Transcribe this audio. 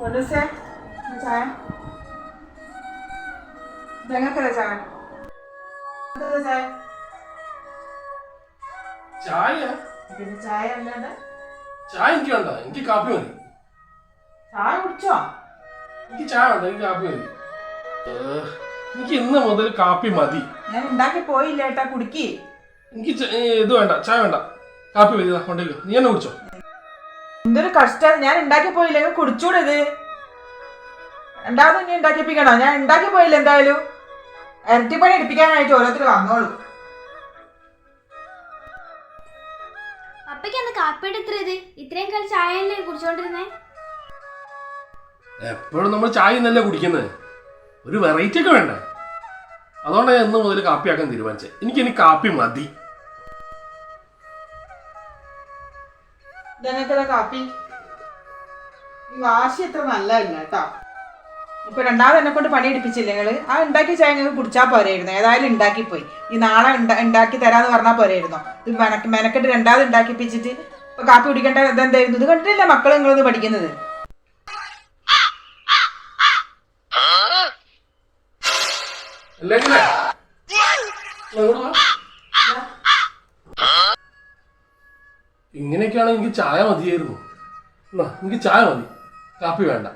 പൊന്നൂസേ, ചായ ഞങ്ങൾക്കല്ലേ ചായ? ചായ ചായ പിന്നെ ചായ അല്ലാതെ ചായ എനിക്ക് വേണ്ട, എനിക്ക് കാപ്പി മതി. ചായ കുടിച്ചോ? എനിക്ക് ചായ വേണ്ട, എനിക്ക് കാപ്പി മതി. എനിക്ക് ഇന്ന് മുതൽ കാപ്പി മതി. ഞാൻ ഉണ്ടാക്കി പോയില്ല ഏട്ടാ, കുടിക്കി. എനിക്ക് ഇത് വേണ്ട, ചായ വേണ്ട, കാപ്പി മതി. കൊണ്ടേക്കോ, നീ എന്നെ കുടിച്ചോ. എന്തൊരു കഷ്ടം, ഞാൻ ഉണ്ടാക്കി പോയില്ല, കുടിച്ചൂടെ ഇത്? രണ്ടാമത് ഇനി ഉണ്ടാക്കിപ്പിക്കണോ? ഞാൻ ഉണ്ടാക്കി പോയില്ല. എന്തായാലും ഇരട്ടിപ്പണി എടുപ്പിക്കാനായിട്ട് ഓരോരുത്തർ വന്നോളൂ. അപ്പയ്ക്ക് അന്ന് കാപ്പിയുടെ എത്ര ഇത്? ഇത്രയും കാലം ചായയല്ലേ കുടിച്ചോണ്ടിരുന്നേ? എപ്പോഴും നമ്മൾ ചായ ഇന്നല്ലേ കുടിക്കുന്നത്, ഒരു വെറൈറ്റി ഒക്കെ വേണ്ടേ? അതുകൊണ്ടാണ് ഞാൻ ഇന്ന് മുതൽ കാപ്പി ആക്കാൻ തീരുമാനിച്ചത്. എനിക്ക് കാപ്പി മതി. ഞങ്ങൾക്കതാ കാപ്പി. ഈ വാശി എത്ര നല്ലതല്ല കേട്ടോ. ഇപ്പൊ രണ്ടാമത് എന്നെ കൊണ്ട് പണി എടുപ്പിച്ചില്ല നിങ്ങള്. ആ ഉണ്ടാക്കി ചായ നിങ്ങൾക്ക് കുടിച്ചാൽ പോരായിരുന്നു. ഏതായാലും ഉണ്ടാക്കിപ്പോയി. ഈ നാളെ ഉണ്ടാക്കി തരാന്ന് പറഞ്ഞാൽ പോരായിരുന്നോ? ഇത് മെനക്കെട്ട് രണ്ടാമത് ഉണ്ടാക്കിപ്പിച്ചിട്ട് ഇപ്പൊ കാപ്പി കുടിക്കേണ്ട ഇതെന്തായിരുന്നു? ഇത് കണ്ടിട്ടില്ല മക്കൾ നിങ്ങളൊന്ന് പഠിക്കുന്നത്. ഇങ്ങനെയൊക്കെയാണ് എനിക്ക് ചായ മതിയായിരുന്നു. എനിക്ക് ചായ മതി, കാപ്പി വേണ്ട.